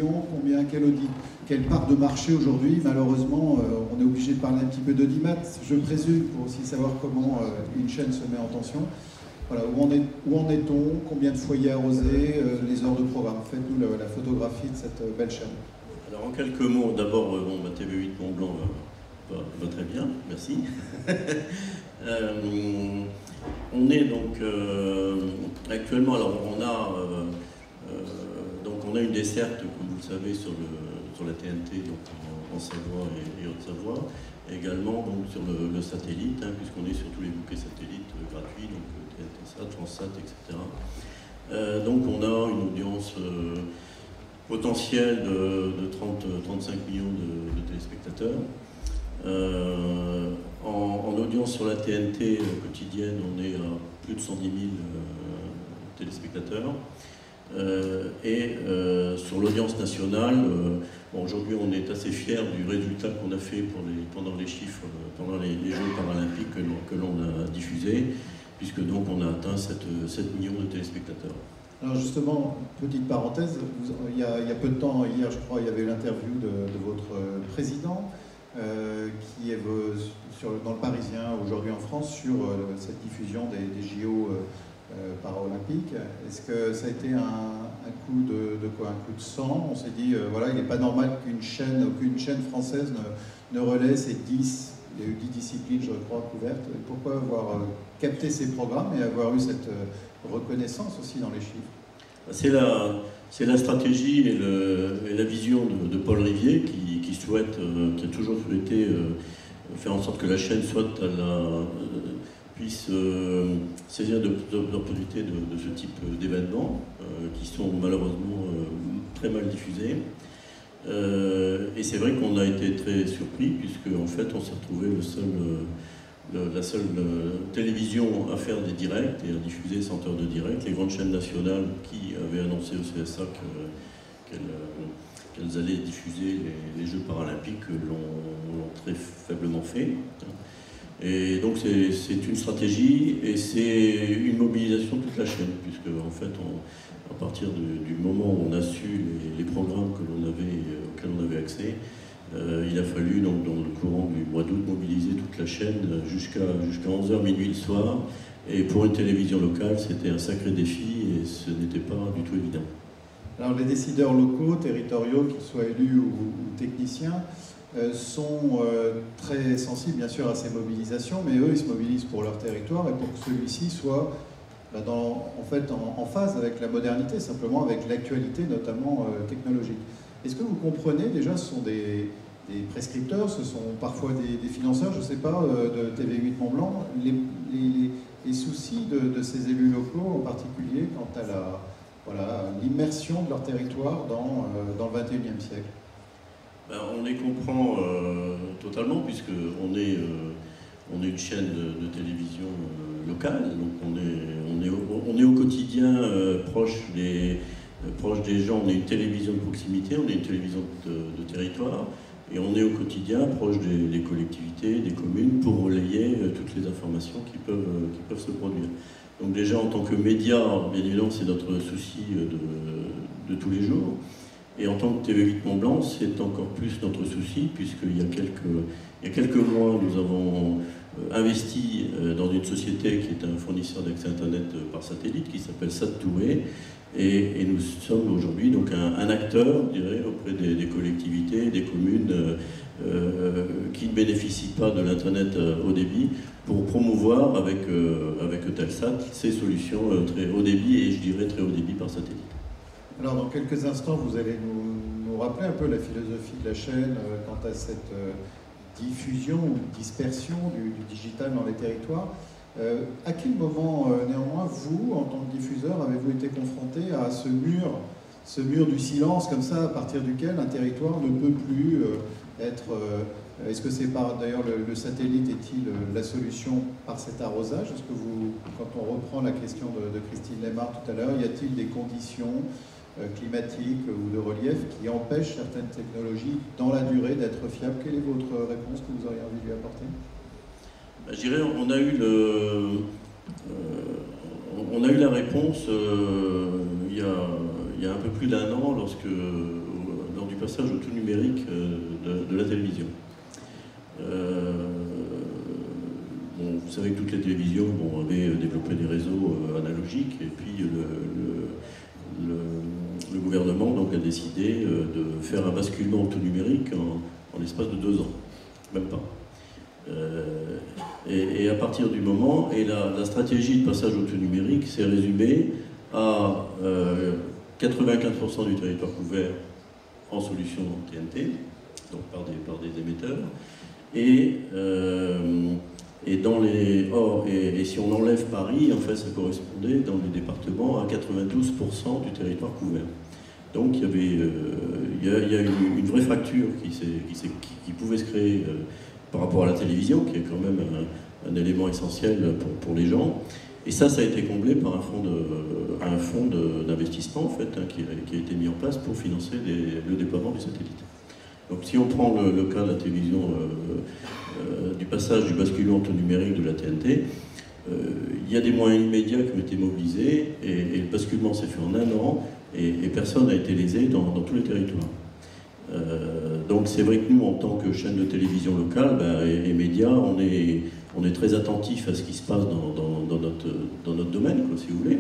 vision, quelle part de marché aujourd'hui? Malheureusement, on est obligé de parler un petit peu d'audimat, je présume, pour aussi savoir comment une chaîne se met en tension. Voilà, où en est-on? Combien de foyers arrosés? Les heures de programme? Faites-nous la photographie de cette belle chaîne. Alors en quelques mots, d'abord, TV8 Mont-Blanc va très bien, merci. On est donc actuellement, alors on a une desserte, comme vous le savez, sur la TNT, donc en Savoie et Haute-Savoie, et également donc, sur le satellite, puisqu'on est sur tous les bouquets satellites gratuits, donc TNT-Sat, Transsat, etc. Donc on a une audience potentielle de 30-35 millions de téléspectateurs. En audience sur la TNT quotidienne, on est à plus de 110 000 téléspectateurs. Sur l'audience nationale, aujourd'hui on est assez fiers du résultat qu'on a fait pendant les chiffres, pendant les Jeux paralympiques que l'on a diffusés, puisque donc on a atteint 7 millions de téléspectateurs. Alors justement, petite parenthèse, il y a peu de temps, hier je crois, il y avait l'interview de votre président, qui est dans le Parisien aujourd'hui en France sur cette diffusion des JO paralympiques. Est-ce que ça a été un coup de quoi? Un coup de sang? On s'est dit, voilà, il n'est pas normal qu'une chaîne française ne relaie ces 10, il y a eu 10 disciplines, je crois, couvertes. Pourquoi avoir capté ces programmes et avoir eu cette reconnaissance aussi dans les chiffres? C'est la stratégie et la vision de Paul Rivier qui a toujours souhaité faire en sorte que la chaîne puisse saisir d'opportunités de ce type d'événements qui sont malheureusement très mal diffusés. Et c'est vrai qu'on a été très surpris puisque en fait on s'est retrouvé la seule télévision à faire des directs et à diffuser 100 heures de direct. Les grandes chaînes nationales qui avaient annoncé au CSA qu'elles allaient diffuser les Jeux paralympiques l'ont très faiblement fait. Et donc c'est une stratégie et c'est une mobilisation de toute la chaîne, puisque en fait, à partir du moment où on a su les programmes auxquels on avait accès, il a fallu, donc, dans le courant du mois d'août, mobiliser toute la chaîne jusqu'à 11h minuit le soir. Et pour une télévision locale, c'était un sacré défi et ce n'était pas du tout évident. Alors les décideurs locaux, territoriaux, qu'ils soient élus ou techniciens, sont très sensibles bien sûr à ces mobilisations, mais eux ils se mobilisent pour leur territoire et pour que celui-ci soit en phase avec la modernité, simplement avec l'actualité notamment technologique. Est-ce que vous comprenez déjà, ce sont des prescripteurs, ce sont parfois des financeurs, je ne sais pas, de TV8 Mont-Blanc, les soucis de ces élus locaux en particulier quant à l'immersion de leur territoire dans le XXIe siècle? On les comprend totalement, puisqu'on est une chaîne de télévision locale, donc on est au quotidien proche des gens, on est une télévision de proximité, on est une télévision de territoire, et on est au quotidien proche des collectivités, des communes, pour relayer toutes les informations qui peuvent se produire. Donc déjà en tant que média, bien évidemment, c'est notre souci de tous les jours. Et en tant que TV8 Mont-Blanc, c'est encore plus notre souci, puisqu'il y a quelques mois, nous avons investi dans une société qui est un fournisseur d'accès Internet par satellite, qui s'appelle Sat2E, et nous sommes aujourd'hui donc un acteur, je dirais, auprès des collectivités, des communes qui ne bénéficient pas de l'Internet haut débit, pour promouvoir avec Eutelsat ces solutions très haut débit, et je dirais très haut débit par satellite. Alors dans quelques instants, vous allez nous rappeler un peu la philosophie de la chaîne quant à cette diffusion ou dispersion du digital dans les territoires. À quel moment, néanmoins, vous, en tant que diffuseur, avez-vous été confronté à ce mur du silence, comme ça, à partir duquel un territoire ne peut plus être... Est-ce que c'est d'ailleurs le satellite est-il la solution par cet arrosage? Est-ce que quand on reprend la question de Christine Lemar tout à l'heure, y a-t-il des conditions climatiques ou de relief qui empêchent certaines technologies dans la durée d'être fiables? Quelle est votre réponse que vous auriez envie de lui apporter? Je dirais, on a eu la réponse il y a un peu plus d'1 an, lorsque passage au tout numérique de la télévision. Bon, vous savez que toutes les télévisions avaient développé des réseaux analogiques, et puis le gouvernement donc, a décidé de faire un basculement au tout numérique en l'espace de 2 ans, même pas. Et à partir du moment, et la stratégie de passage au tout numérique s'est résumée à 95% du territoire couvert en solution TNT, donc par des émetteurs, et si on enlève Paris, en fait, ça correspondait dans les départements à 92% du territoire couvert. Donc il y a une vraie fracture qui pouvait se créer par rapport à la télévision, qui est quand même un élément essentiel pour les gens. Et ça a été comblé par un fonds d'investissement en fait, hein, qui a été mis en place pour financer le déploiement du satellite. Donc si on prend le cas de la télévision, du passage du basculement au numérique de la TNT, il y a des moyens immédiats qui ont été mobilisés, et le basculement s'est fait en 1 an, et personne n'a été lésé dans tous les territoires. Donc c'est vrai que nous, en tant que chaîne de télévision locale et médias, on est très attentifs à ce qui se passe dans notre domaine, quoi, si vous voulez.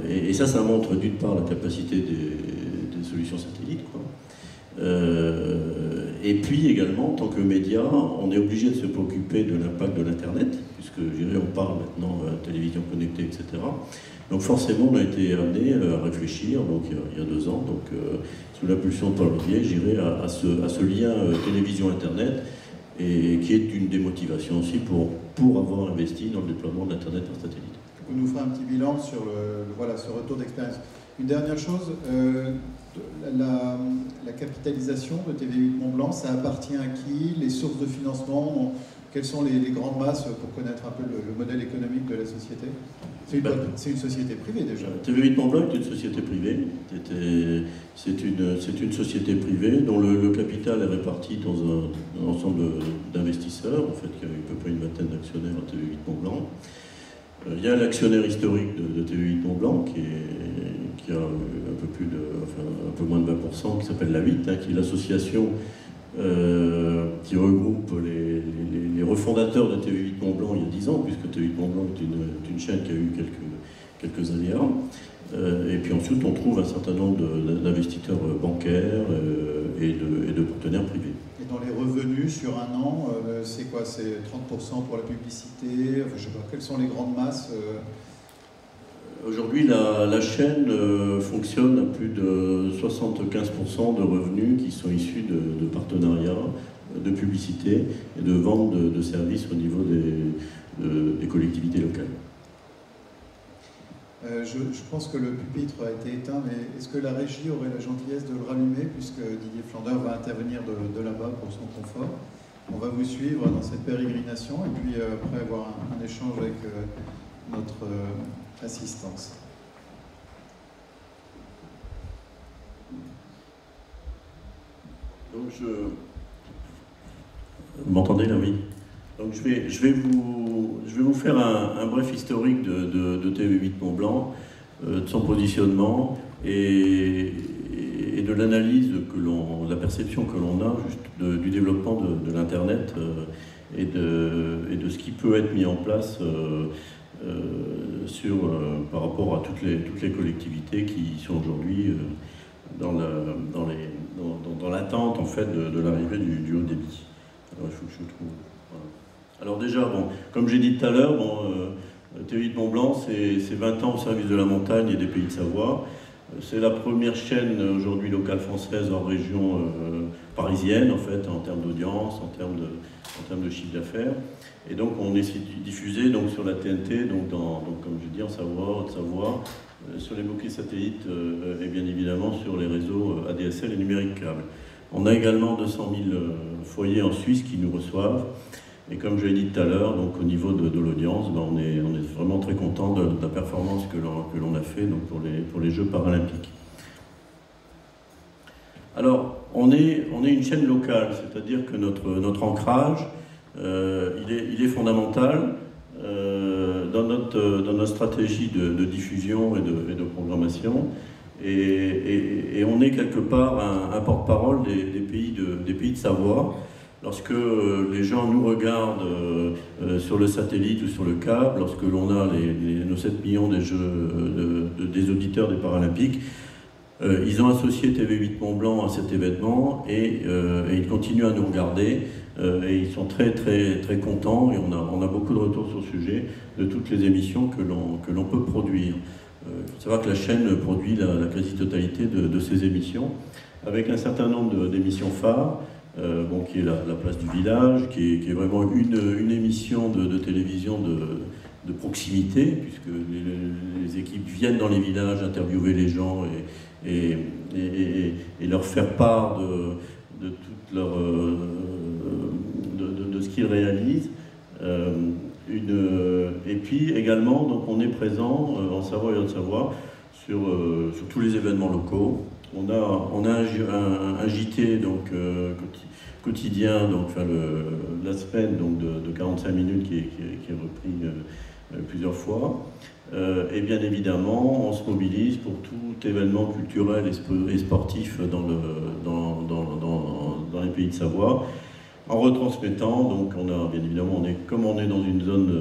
Et ça montre d'une part la capacité des solutions satellites, quoi. Et puis également, en tant que média, on est obligé de se préoccuper de l'impact de l'Internet, puisque on parle maintenant de télévision connectée, etc. Donc forcément, on a été amené à réfléchir, donc il y a 2 ans, donc sous l'impulsion de Paul Rivier, j'irai à ce lien télévision-Internet, et qui est une des motivations aussi pour avoir investi dans le déploiement de l'Internet par satellite. Vous nous ferez un petit bilan sur ce retour d'expérience. Une dernière chose, la capitalisation de TV8 Mont-Blanc, ça appartient à qui? Les sources de financement, quelles sont les grandes masses pour connaître un peu le modèle économique de la société? C'est une société privée déjà. TV8 Mont-Blanc est une société privée. C'est une société privée dont le capital est réparti dans un ensemble d'investisseurs. En fait, il y a à peu près une vingtaine d'actionnaires à TV8 Mont-Blanc. Il y a l'actionnaire historique de TV8 Mont-Blanc qui a un peu moins de 20%, qui s'appelle la 8, hein, qui est l'association qui regroupe les refondateurs de TV8 Mont-Blanc il y a 10 ans, puisque TV8 Mont-Blanc est une chaîne qui a eu quelques aléas. Et puis ensuite, on trouve un certain nombre d'investisseurs bancaires et de partenaires privés. Et dans les revenus sur 1 an, c'est quoi? C'est 30% pour la publicité? Je sais pas, quelles sont les grandes masses? Aujourd'hui, la chaîne fonctionne à plus de 75% de revenus qui sont issus de partenariats, de publicité et de vente de services au niveau des collectivités locales. Je pense que le pupitre a été éteint, mais est-ce que la régie aurait la gentillesse de le rallumer, puisque Didier Flandeur va intervenir de là-bas pour son confort? On va vous suivre dans cette pérégrination, et puis après avoir un échange avec notre assistance. Donc vous m'entendez là, oui. Donc je vais vous faire un bref historique de TV8 Mont-Blanc, de son positionnement et de l'analyse la perception que l'on a juste du développement de l'Internet et de ce qui peut être mis en place par rapport à toutes les collectivités qui sont aujourd'hui dans l'attente en fait de l'arrivée du haut débit. Alors il faut que je trouve. Voilà. Alors déjà, comme j'ai dit tout à l'heure, TV8 Mont-Blanc, c'est 20 ans au service de la montagne et des pays de Savoie. C'est la première chaîne aujourd'hui locale française en région parisienne, en fait, en termes d'audience, en termes de chiffre d'affaires. Et donc on est diffusé donc, sur la TNT, donc comme je dis en Savoie, Haute-Savoie, sur les bouquets satellites et bien évidemment sur les réseaux ADSL et numérique câble. On a également 200 000 foyers en Suisse qui nous reçoivent. Et comme je l'ai dit tout à l'heure, donc au niveau de l'audience, on est vraiment très content de la performance que l'on a fait donc pour les Jeux paralympiques. Alors, on est une chaîne locale, c'est-à-dire que notre ancrage, il est fondamental dans notre stratégie de diffusion et de programmation. et on est quelque part un porte-parole des pays de Savoie. Lorsque les gens nous regardent sur le satellite ou sur le câble, lorsque l'on a nos 7 millions des auditeurs des Paralympiques, ils ont associé TV8 Mont-Blanc à cet événement et ils continuent à nous regarder et ils sont très contents et on a beaucoup de retours sur ce sujet de toutes les émissions que l'on peut produire. Il faut savoir que la chaîne produit la quasi-totalité de ces émissions avec un certain nombre d'émissions phares. Qui est la place du village, qui est vraiment une émission de télévision de proximité, puisque les équipes viennent dans les villages interviewer les gens et leur faire part de ce qu'ils réalisent. Et puis également, donc on est présent en Savoie et Haute-Savoie sur tous les événements locaux. On a un JT donc, quotidien, donc, la semaine donc, de 45 minutes qui est repris plusieurs fois. Et bien évidemment, on se mobilise pour tout événement culturel et sportif dans les pays de Savoie, en retransmettant. Donc bien évidemment, comme on est dans une zone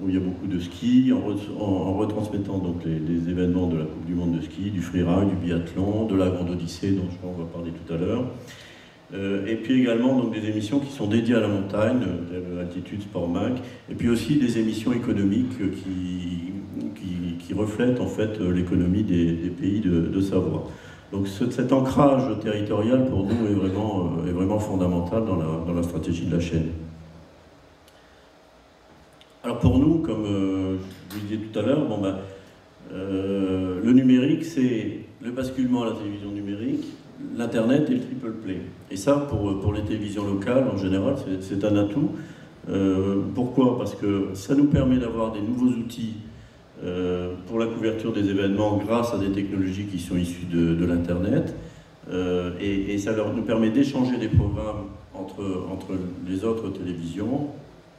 où il y a beaucoup de ski, en retransmettant donc les événements de la Coupe du Monde de ski, du freeride, du biathlon, de la Grande Odyssée, dont on va parler tout à l'heure. Et puis également donc, des émissions qui sont dédiées à la montagne, Altitude Sport Mac, et puis aussi des émissions économiques qui reflètent en fait l'économie des pays de Savoie. Donc cet ancrage territorial pour nous est vraiment fondamental dans la stratégie de la chaîne. Alors pour nous, comme je vous le disais tout à l'heure, le numérique, c'est le basculement à la télévision numérique, l'Internet et le triple play. Et ça, pour les télévisions locales, en général, c'est un atout. Pourquoi? Parce que ça nous permet d'avoir des nouveaux outils pour la couverture des événements grâce à des technologies qui sont issues de l'Internet. Et ça nous permet d'échanger des programmes entre les autres télévisions,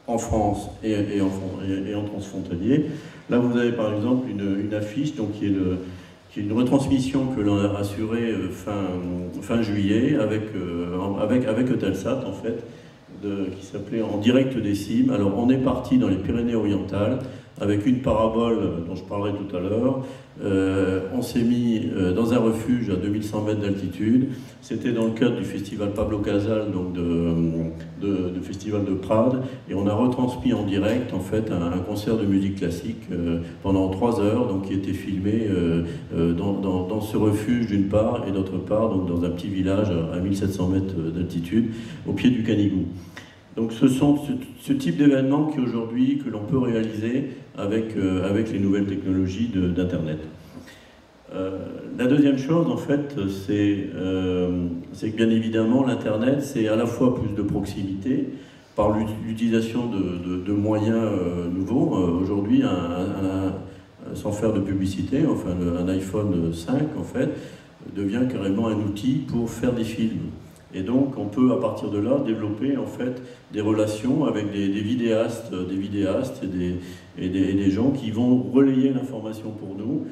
en France et en transfrontalier. Là, vous avez par exemple une affiche donc, qui est une retransmission que l'on a assurée fin juillet avec Eutelsat, en fait, qui s'appelait En direct des cimes. Alors, on est parti dans les Pyrénées-Orientales avec une parabole dont je parlerai tout à l'heure. On s'est mis dans un refuge à 2100 mètres d'altitude. C'était dans le cadre du festival Pablo Casals, donc du festival de Prades, et on a retransmis en direct en fait un concert de musique classique pendant 3 heures, donc qui était filmé dans ce refuge d'une part et d'autre part donc dans un petit village à 1700 mètres d'altitude au pied du Canigou. Donc ce sont ce type d'événements que l'on peut réaliser avec les nouvelles technologies d'Internet. La deuxième chose, en fait, c'est que bien évidemment, l'Internet, c'est à la fois plus de proximité, par l'utilisation de moyens nouveaux. Aujourd'hui, sans faire de publicité, enfin, un iPhone 5, en fait, devient carrément un outil pour faire des films. Et donc, on peut, à partir de là, développer en fait des relations avec des vidéastes et des gens qui vont relayer l'information pour nous,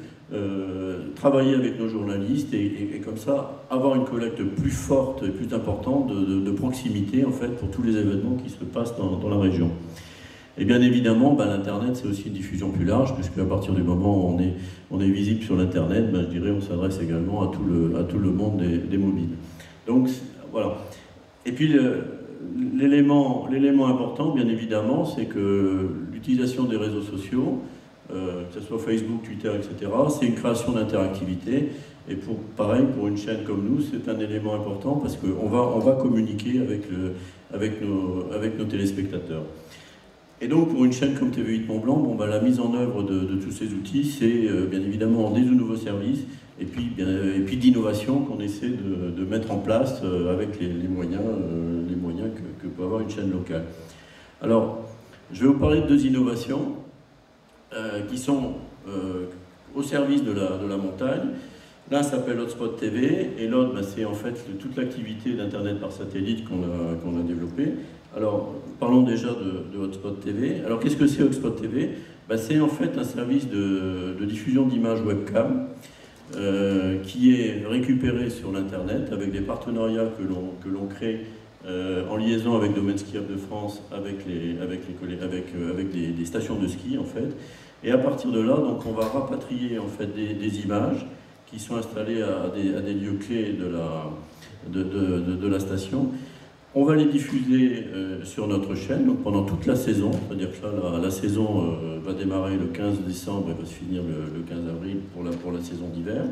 travailler avec nos journalistes et comme ça, avoir une collecte plus forte et plus importante de proximité en fait pour tous les événements qui se passent dans la région. Et bien évidemment, l'Internet, c'est aussi une diffusion plus large, puisque à partir du moment où on est visible sur l'Internet, je dirais on s'adresse également à tout le monde des mobiles. Donc, voilà. Et puis, l'élément important, bien évidemment, c'est que l'utilisation des réseaux sociaux, que ce soit Facebook, Twitter, etc., c'est une création d'interactivité. Et pareil, pour une chaîne comme nous, c'est un élément important parce qu'on va communiquer avec nos téléspectateurs. Et donc, pour une chaîne comme TV8 Mont-Blanc, la mise en œuvre de tous ces outils, c'est bien évidemment des nouveaux services et puis d'innovation qu'on essaie de mettre en place avec les moyens que peut avoir une chaîne locale. Alors, je vais vous parler de 2 innovations qui sont au service de la montagne. L'un s'appelle Hotspot TV et l'autre, c'est en fait toute l'activité d'Internet par satellite qu'on a développée. Alors, parlons déjà de Hotspot TV. Alors, qu'est-ce que c'est Hotspot TV? C'est en fait un service de diffusion d'images webcam qui est récupérée sur l'Internet avec des partenariats que l'on crée en liaison avec Domaine Skiable de France, avec des stations de ski en fait. Et à partir de là, donc, on va rapatrier en fait des images qui sont installées à des lieux clés de la station. On va les diffuser sur notre chaîne donc pendant toute la saison, c'est-à-dire que là, la saison va démarrer le 15 décembre et va se finir le 15 avril pour la saison d'hiver.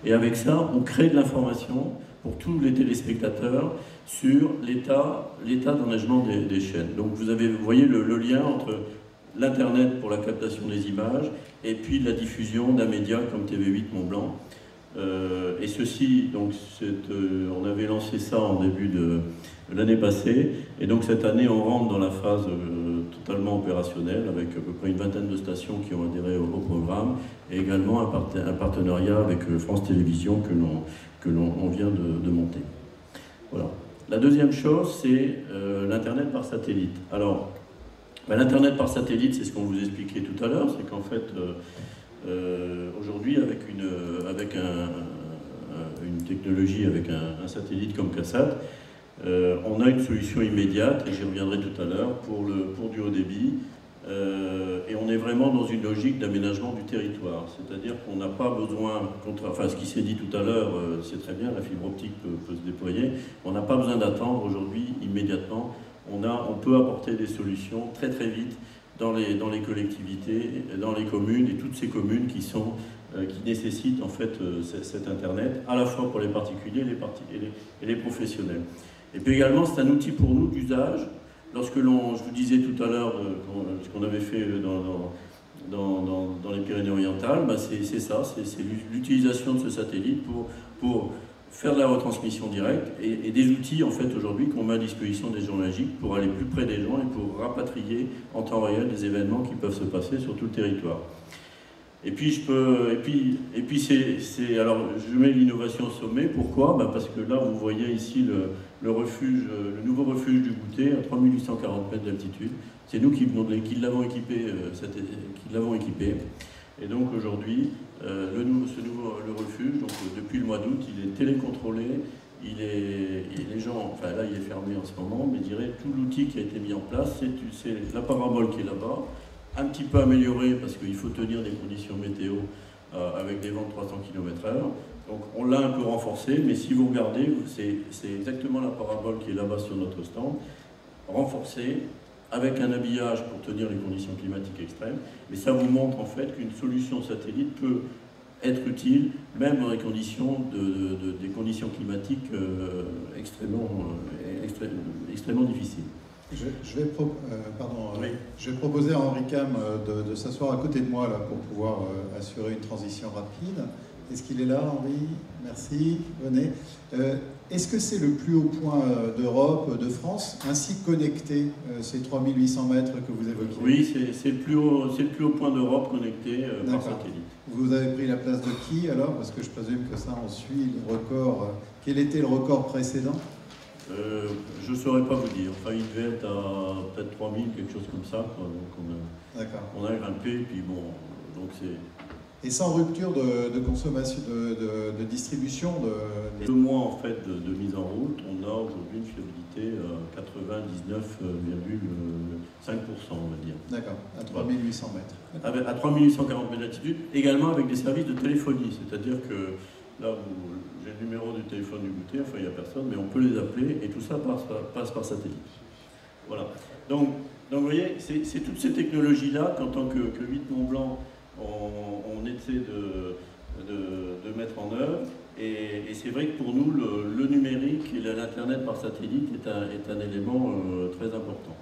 Et avec ça, on crée de l'information pour tous les téléspectateurs sur l'état d'enneigement des chaînes. Donc vous voyez le lien entre l'Internet pour la captation des images et puis la diffusion d'un média comme TV8 Mont-Blanc. Et ceci, donc, on avait lancé ça en début de l'année passée, et donc cette année on rentre dans la phase totalement opérationnelle avec à peu près une vingtaine de stations qui ont adhéré au programme, et également un partenariat avec France Télévisions que l'on vient de monter. Voilà. La deuxième chose, c'est l'Internet par satellite. Alors, l'Internet par satellite, c'est ce qu'on vous expliquait tout à l'heure, c'est qu'en fait, aujourd'hui, avec une technologie, avec un satellite comme KASAT, on a une solution immédiate, et j'y reviendrai tout à l'heure, pour du haut débit, et on est vraiment dans une logique d'aménagement du territoire, c'est-à-dire qu'on n'a pas besoin, enfin ce qui s'est dit tout à l'heure, c'est très bien, la fibre optique peut se déployer, on n'a pas besoin d'attendre aujourd'hui, immédiatement, on peut apporter des solutions très très vite dans les collectivités, dans les communes, et toutes ces communes qui nécessitent en fait cet Internet, à la fois pour les particuliers et les professionnels. Et puis également, c'est un outil pour nous d'usage. Lorsque je vous disais tout à l'heure ce qu'on avait fait dans les Pyrénées-Orientales, bah c'est ça, c'est l'utilisation de ce satellite pour faire de la retransmission directe et des outils en fait aujourd'hui qu'on met à disposition des gens magiques pour aller plus près des gens et pour rapatrier en temps réel des événements qui peuvent se passer sur tout le territoire. Et puis alors je mets l'innovation au sommet. Pourquoi? Parce que là vous voyez ici le nouveau refuge du Goûter à 3840 mètres d'altitude. C'est nous qui l'avons équipé, Et donc aujourd'hui, le refuge, donc, depuis le mois d'août, il est télécontrôlé. Les gens, enfin là il est fermé en ce moment, mais je dirais tout l'outil qui a été mis en place, c'est la parabole qui est là-bas, un petit peu améliorée parce qu'il faut tenir des conditions météo avec des vents de 300 km/h. Donc on l'a un peu renforcé, mais si vous regardez, c'est exactement la parabole qui est là-bas sur notre stand, renforcée, avec un habillage pour tenir les conditions climatiques extrêmes. Mais ça vous montre en fait qu'une solution satellite peut être utile, même dans les conditions, des conditions climatiques extrêmement difficiles. Je vais proposer à Henri Cam de s'asseoir à côté de moi là, pour pouvoir assurer une transition rapide. Est-ce qu'il est là, Henri? Merci, venez. Est-ce que c'est le plus haut point d'Europe, de France, ainsi connecté, ces 3800 mètres que vous évoquez? Oui, c'est le plus haut point d'Europe connecté par satellite. Vous avez pris la place de qui alors? Parce que je présume que ça, on suit le record. Quel était le record précédent? Je ne saurais pas vous dire. Enfin, il devait être à peut-être 3000, quelque chose comme ça. Quoi. Donc on a grimpé, puis bon, donc c'est... Et sans rupture de consommation, de distribution de... 2 mois en fait de mise en route, on a aujourd'hui une fiabilité à 99,5%, on va dire. D'accord, à 3800 mètres. À 3840 mètres d'altitude, également avec des services de téléphonie, c'est-à-dire que là, j'ai le numéro du téléphone du Goûter, enfin il n'y a personne, mais on peut les appeler et tout ça passe par satellite. Voilà. Donc vous voyez, c'est toutes ces technologies-là qu'en tant que 8 Mont-Blanc, on essaie de mettre en œuvre. Et c'est vrai que pour nous, le numérique et l'Internet par satellite est un élément très important.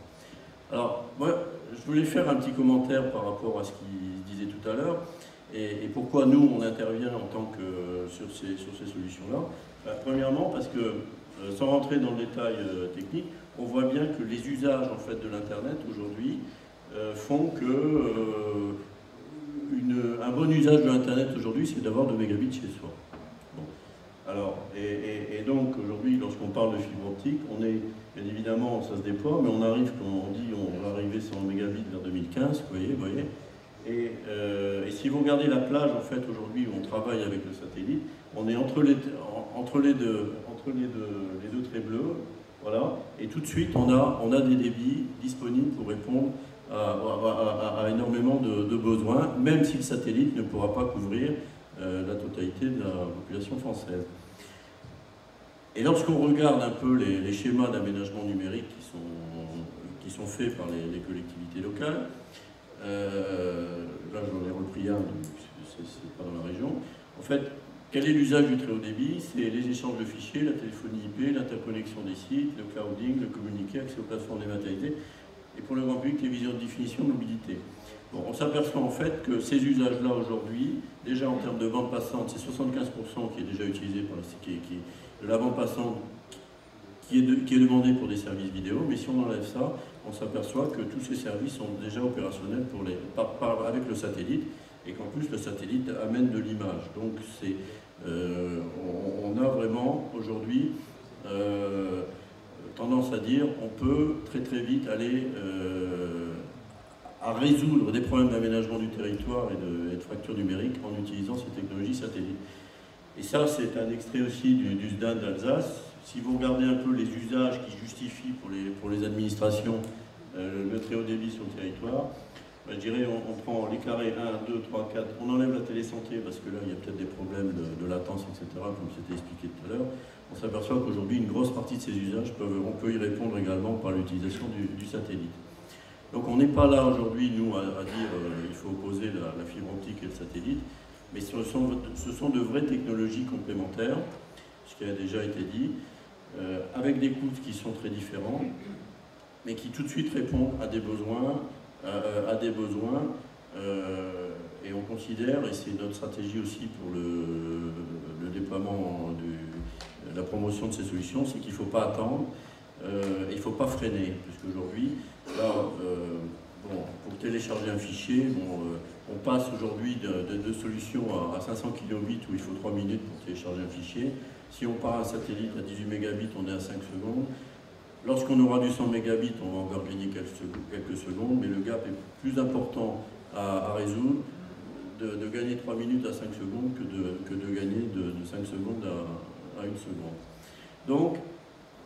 Alors, moi, je voulais faire un petit commentaire par rapport à ce qu'il disait tout à l'heure. Et pourquoi nous, on intervient en tant que sur ces solutions-là. Premièrement, parce que, sans rentrer dans le détail technique, on voit bien que les usages en fait, de l'Internet aujourd'hui font que un bon usage de l'Internet aujourd'hui, c'est d'avoir 2 mégabits chez soi. Bon. Alors, et donc aujourd'hui, lorsqu'on parle de fibre optique, on est, bien évidemment, ça se déploie, mais on arrive, comme on dit, on va arriver sur 1 mégabit vers 2015, vous voyez. Et si vous regardez la plage, en fait, aujourd'hui, où on travaille avec le satellite, on est entre les deux traits bleus, voilà, et tout de suite, on a des débits disponibles pour répondre à énormément de besoins, même si le satellite ne pourra pas couvrir la totalité de la population française. Et lorsqu'on regarde un peu les schémas d'aménagement numérique qui sont faits par les collectivités locales, là j'en ai repris un, c'est pas dans la région. En fait, quel est l'usage du très haut débit? C'est les échanges de fichiers, la téléphonie IP, l'interconnexion des sites, le clouding, le communiqué, accès aux plateformes dématérialisées, et pour le grand public, les visions de définition, mobilité. Bon, on s'aperçoit en fait que ces usages-là aujourd'hui, déjà en termes de bande passante, c'est 75% qui est déjà utilisé par de la bande passante qui est demandée pour des services vidéo, mais si on enlève ça, on s'aperçoit que tous ces services sont déjà opérationnels avec le satellite, et qu'en plus le satellite amène de l'image. Donc on a vraiment aujourd'hui tendance à dire on peut très très vite aller à résoudre des problèmes d'aménagement du territoire et de fracture numérique en utilisant ces technologies satellites. Et ça, c'est un extrait aussi du SDAN d'Alsace. Si vous regardez un peu les usages qui justifient pour les administrations le très haut débit sur le territoire, ben, je dirais on prend les carrés 1, 2, 3, 4, on enlève la télésanté parce que là il y a peut-être des problèmes de latence, etc., comme c'était expliqué tout à l'heure. On s'aperçoit qu'aujourd'hui une grosse partie de ces usages, on peut y répondre également par l'utilisation du satellite. Donc on n'est pas là aujourd'hui, nous, à dire il faut opposer la fibre optique et le satellite, mais ce sont de vraies technologies complémentaires, ce qui a déjà été dit, avec des coûts qui sont très différents, mais qui tout de suite répondent à des besoins, et on considère, et c'est notre stratégie aussi pour le déploiement la promotion de ces solutions, c'est qu'il ne faut pas attendre, il ne faut pas freiner, puisqu'aujourd'hui, là, pour télécharger un fichier, on passe aujourd'hui de solutions à 500 kilobits où il faut 3 minutes pour télécharger un fichier. Si on part à un satellite à 18 mégabits, on est à 5 secondes. Lorsqu'on aura du 100 mégabits, on va encore gagner quelques secondes, mais le gap est plus important à résoudre de gagner 3 minutes à 5 secondes que de gagner de 5 secondes à 1 seconde. Donc,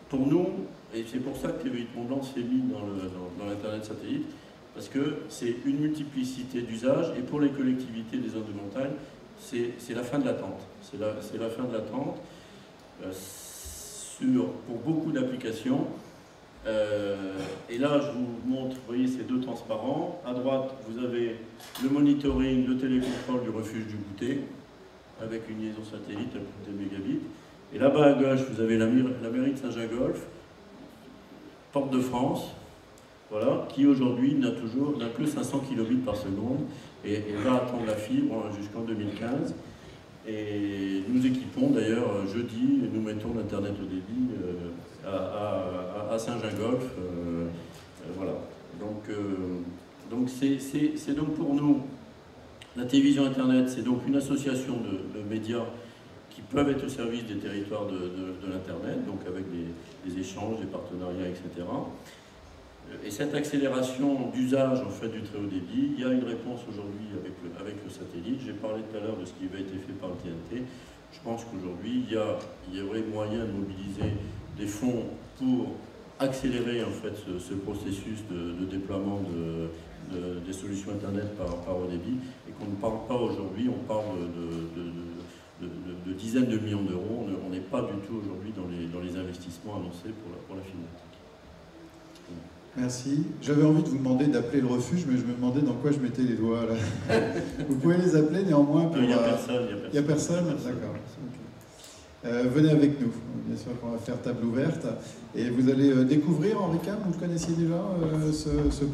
pour nous, et c'est pour ça que TVI Mont-Blanc s'est mis dans l'Internet satellite, parce que c'est une multiplicité d'usages, et pour les collectivités des zones de montagne, c'est la fin de l'attente. C'est la fin de l'attente pour beaucoup d'applications. Et là, je vous montre, vous voyez, ces deux transparents. À droite, vous avez le monitoring, le télécontrôle du refuge du Goûter, avec une liaison satellite à plus de mégabits. Et là-bas à gauche, vous avez la mairie de Saint-Gingolph, Porte de France, voilà, qui aujourd'hui n'a que 500 kilobits par seconde et va attendre la fibre jusqu'en 2015. Et nous équipons d'ailleurs jeudi, nous mettons l'Internet au débit à Saint-Gingolph. Voilà. Donc c'est donc pour nous, la télévision Internet, c'est donc une association de médias qui peuvent être au service des territoires de l'Internet, donc avec des échanges, des partenariats, etc. Et cette accélération d'usage en fait, du très haut débit, il y a une réponse aujourd'hui avec le satellite. J'ai parlé tout à l'heure de ce qui avait été fait par le TNT. Je pense qu'aujourd'hui, il y aurait moyen de mobiliser des fonds pour accélérer en fait, ce processus de déploiement des solutions Internet par haut débit, et qu'on ne parle pas aujourd'hui, on parle de dizaines de millions d'euros. On n'est pas du tout aujourd'hui dans les investissements annoncés pour la fibre optique. Merci. J'avais envie de vous demander d'appeler le refuge, mais je me demandais dans quoi je mettais les doigts là. Vous pouvez les appeler néanmoins pour... Il n'y a personne. Il n'y a personne. D'accord. Okay. Venez avec nous. Bien sûr qu'on va faire table ouverte. Et vous allez découvrir Henri Cam, vous le connaissiez déjà, ce